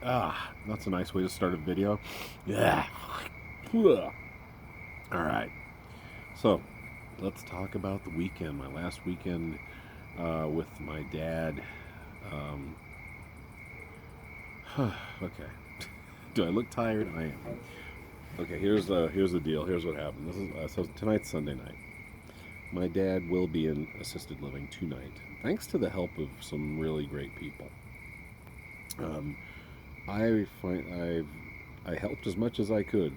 That's a nice way to start a video. Yeah. All right. So, let's talk about the weekend. My last weekend with my dad. Um, okay. Do I look tired? I am. Okay. Here's the deal. Here's what happened. This is so tonight's Sunday night. My dad will be in assisted living tonight, thanks to the help of some really great people. Um, I helped as much as I could.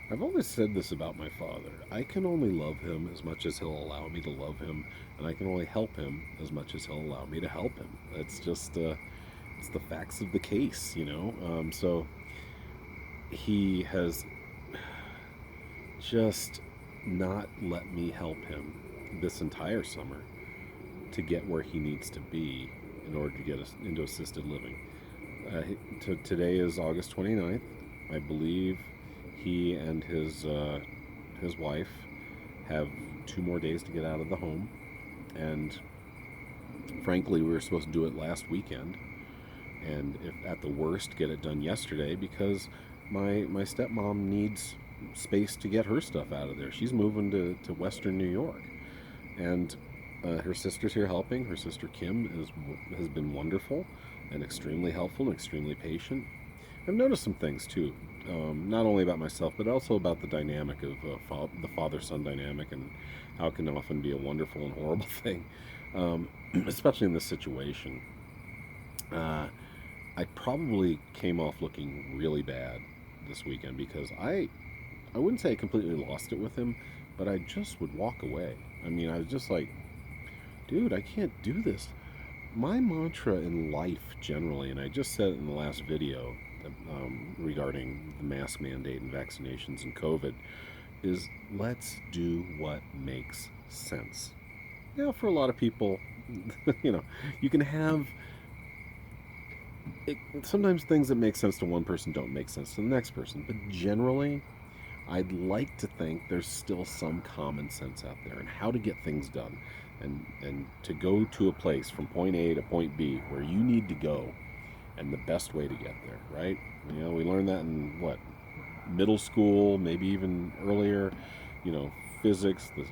I've always said this about my father. I can only love him as much as he'll allow me to love him, and I can only help him as much as he'll allow me to help him. It's just it's the facts of the case, you know. So he has just not let me help him this entire summer to get where he needs to be in order to get us into assisted living. Today is August 29th. I believe he and his wife have 2 more days to get out of the home, and frankly, we were supposed to do it last weekend, and if at the worst, get it done yesterday because my stepmom needs space to get her stuff out of there. She's moving to Western New York, and her sister's here helping. Her sister Kim has been wonderful and extremely helpful and extremely patient. I've noticed some things too, not only about myself, but also about the dynamic of the father-son dynamic and how it can often be a wonderful and horrible thing, especially in this situation. Uh, I probably came off looking really bad this weekend because I wouldn't say I completely lost it with him, but I just would walk away. I mean, I was just like, dude, I can't do this. My mantra in life generally, and I just said it in the last video regarding the mask mandate and vaccinations and COVID, is let's do what makes sense. Now, for a lot of people, you know, you can have sometimes things that make sense to one person don't make sense to the next person, but generally, I'd like to think there's still some common sense out there and how to get things done, and to go to a place from point A to point B where you need to go, and the best way to get there, right? You know, we learned that in what, middle school, maybe even earlier. You know, physics. The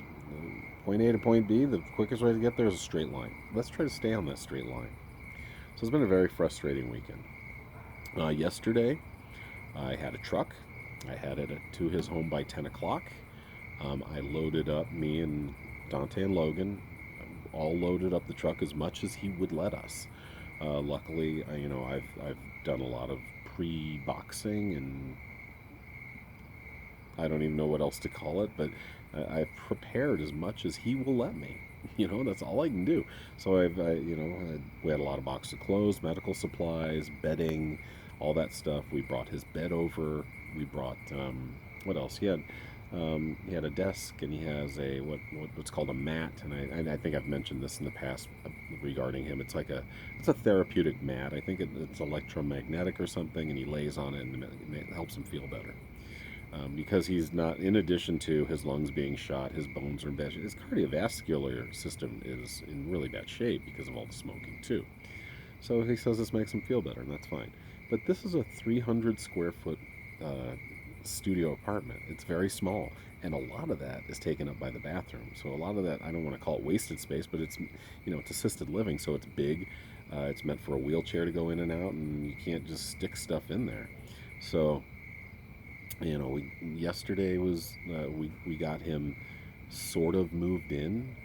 point A to point B, the quickest way to get there is a straight line. Let's try to stay on that straight line. So it's been a very frustrating weekend. Yesterday, I had a truck. I had it to his home by 10 o'clock. I loaded up, me and Dante and Logan, all loaded up the truck as much as he would let us. Luckily, I've done a lot of pre-boxing, and I don't even know what else to call it, but I've prepared as much as he will let me. You know, that's all I can do. So we had a lot of boxes of clothes, medical supplies, bedding, all that stuff. We brought his bed over. We brought what else? He had a desk, and he has what's called a mat, and I think I've mentioned this in the past regarding him. It's a therapeutic mat. I think it's electromagnetic or something, and he lays on it, and it helps him feel better. Because he's not, in addition to his lungs being shot, his bones are in bad shape. His cardiovascular system is in really bad shape because of all the smoking too. So he says this makes him feel better, and that's fine. But this is a 300 square foot uh, studio apartment. It's very small, and a lot of that is taken up by the bathroom. So a lot of that, I don't want to call it wasted space, but it's assisted living, so it's big. It's meant for a wheelchair to go in and out, and you can't just stick stuff in there. So yesterday was we got him sort of moved in,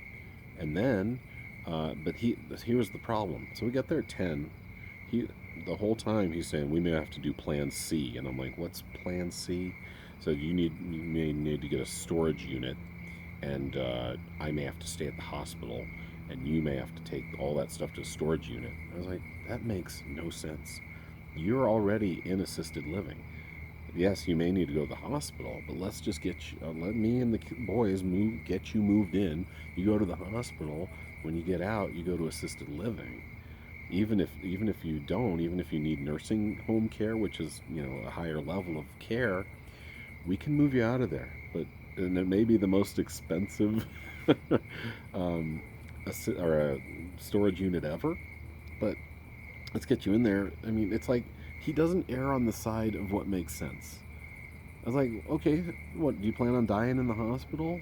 and then but here's the problem. So we got there at 10. He The whole time he's saying we may have to do Plan C, and I'm like, what's Plan C? So you may need to get a storage unit, and I may have to stay at the hospital, and you may have to take all that stuff to a storage unit. I was like, that makes no sense. You're already in assisted living. Yes, you may need to go to the hospital, but let's just let me and the boys get you moved in. You go to the hospital. When you get out, you go to assisted living. Even if you need nursing home care, which is a higher level of care, we can move you out of there. And it may be the most expensive um, or a storage unit ever, but let's get you in there. I mean, it's like he doesn't err on the side of what makes sense. I was like, okay, what, do you plan on dying in the hospital?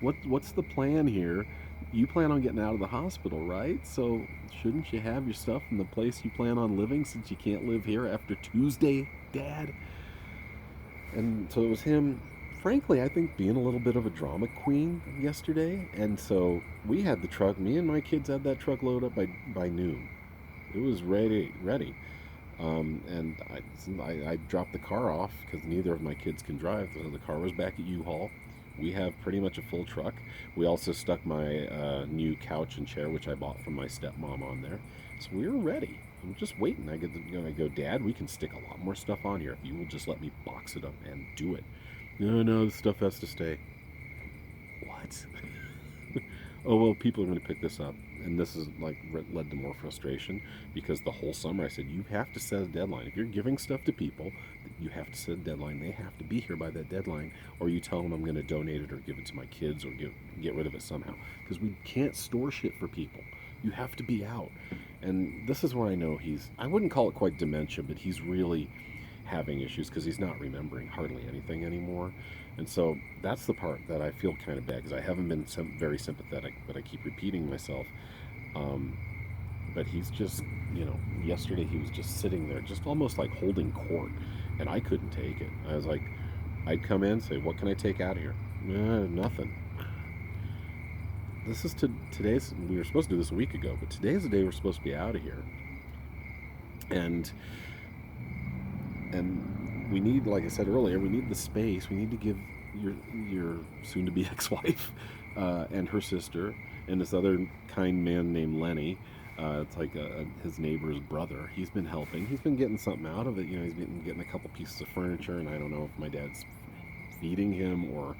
What's the plan here? You plan on getting out of the hospital, right? So shouldn't you have your stuff in the place you plan on living since you can't live here after Tuesday, Dad? And so it was him, frankly, I think being a little bit of a drama queen yesterday. And so we had the truck, me and my kids had that truck loaded up by noon. It was ready. And I dropped the car off because neither of my kids can drive. So the car was back at U-Haul. We have pretty much a full truck. We also stuck my new couch and chair, which I bought from my stepmom, on there. So we were ready. I'm just waiting. I go, Dad, we can stick a lot more stuff on here if you will just let me box it up and do it. No, the stuff has to stay. What? Oh well, people are going to pick this up, and this is like led to more frustration because the whole summer I said you have to set a deadline. If you're giving stuff to people, you have to set a deadline. They have to be here by that deadline, or you tell them I'm going to donate it or give it to my kids or get rid of it somehow. Because we can't store shit for people. You have to be out, and this is where I know I wouldn't call it quite dementia, but he's really having issues because he's not remembering hardly anything anymore. And so that's the part that I feel kind of bad because I haven't been very sympathetic, but I keep repeating myself. Um, but he's just, yesterday he was just sitting there, just almost like holding court, and I couldn't take it. I was like, I'd come in, say, "What can I take out of here?" Nothing. This is today's. We were supposed to do this a week ago, but today's the day we're supposed to be out of here, and we need, like I said earlier, we need the space. We need to give your soon-to-be ex-wife and her sister and this other kind man named Lenny. It's like his neighbor's brother. He's been helping. He's been getting something out of it. He's been getting a couple pieces of furniture, and I don't know if my dad's feeding him or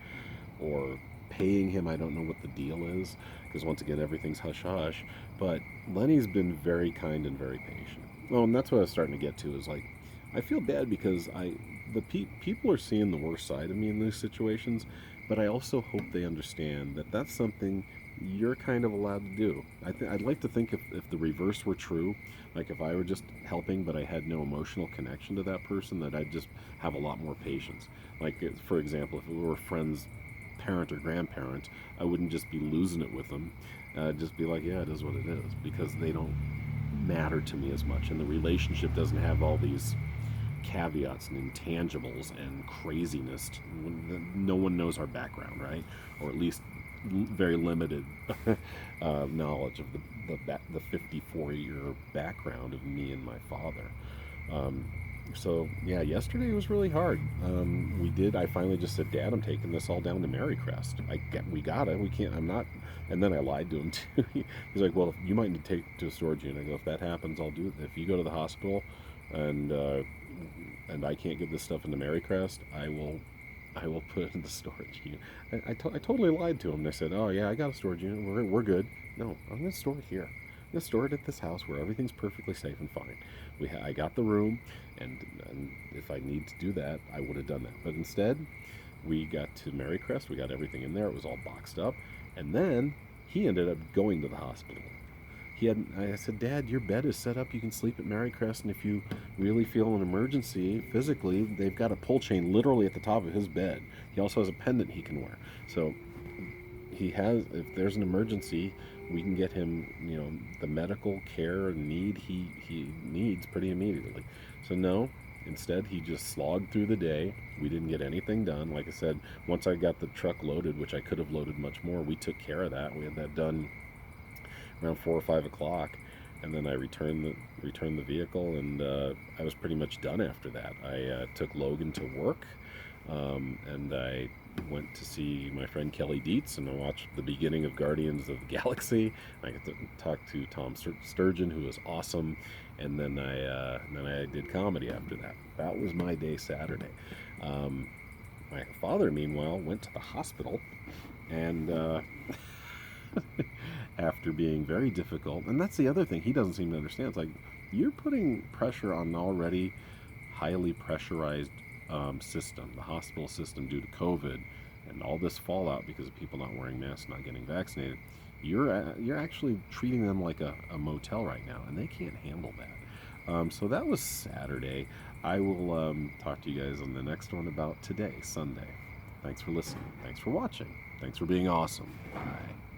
paying him. I don't know what the deal is because once again, everything's hush hush. But Lenny's been very kind and very patient. Well, and that's what I was starting to get to is like I feel bad because people are seeing the worst side of me in these situations, but I also hope they understand that that's something you're kind of allowed to do. I'd like to think if the reverse were true, like if I were just helping but I had no emotional connection to that person, that I'd just have a lot more patience. Like, for example, if we were friends, parent or grandparent, I wouldn't just be losing it with them. I'd just be like, yeah, it is what it is, because they don't matter to me as much, and the relationship doesn't have all these caveats and intangibles and craziness. No one knows our background, right? Or at least very limited knowledge of the 54-year background of me and my father. So yeah, yesterday was really hard. I finally just said, Dad, I'm taking this all down to Marycrest. We got it. We can't. I'm not. And then I lied to him too. He's like, well, you might need to take to a storage unit. I go, if that happens, I'll do it. If you go to the hospital, and I can't get this stuff into Marycrest, I will put it in the storage unit. I totally lied to him. And I said, oh yeah, I got a storage unit. We're good. No, I'm going to store it here. I'm going to store it at this house where everything's perfectly safe and fine. I got the room, and if I need to do that, I would have done that. But instead, we got to Marycrest. We got everything in there. It was all boxed up. And then he ended up going to the hospital. I said, Dad, your bed is set up. You can sleep at Marycrest, and if you really feel an emergency physically, they've got a pull chain literally at the top of his bed. He also has a pendant he can wear. So if there's an emergency, we can get him, the medical care need he needs pretty immediately. So no, instead he just slogged through the day. We didn't get anything done. Like I said, once I got the truck loaded, which I could have loaded much more, we took care of that. We had that done around 4 or 5 o'clock, and then I returned the vehicle, and I was pretty much done after that. I took Logan to work, and I went to see my friend Kelly Dietz, and I watched the beginning of Guardians of the Galaxy. I got to talk to Tom Sturgeon, who was awesome, and then I did comedy after that. That was my day Saturday. My father, meanwhile, went to the hospital, and after being very difficult, and that's the other thing he doesn't seem to understand. It's like, you're putting pressure on an already highly pressurized system, the hospital system, due to COVID and all this fallout because of people not wearing masks, not getting vaccinated. You're actually treating them like a motel right now, and they can't handle that. So that was Saturday. I will talk to you guys on the next one about today, Sunday. Thanks for listening. Thanks for watching. Thanks for being awesome. Bye.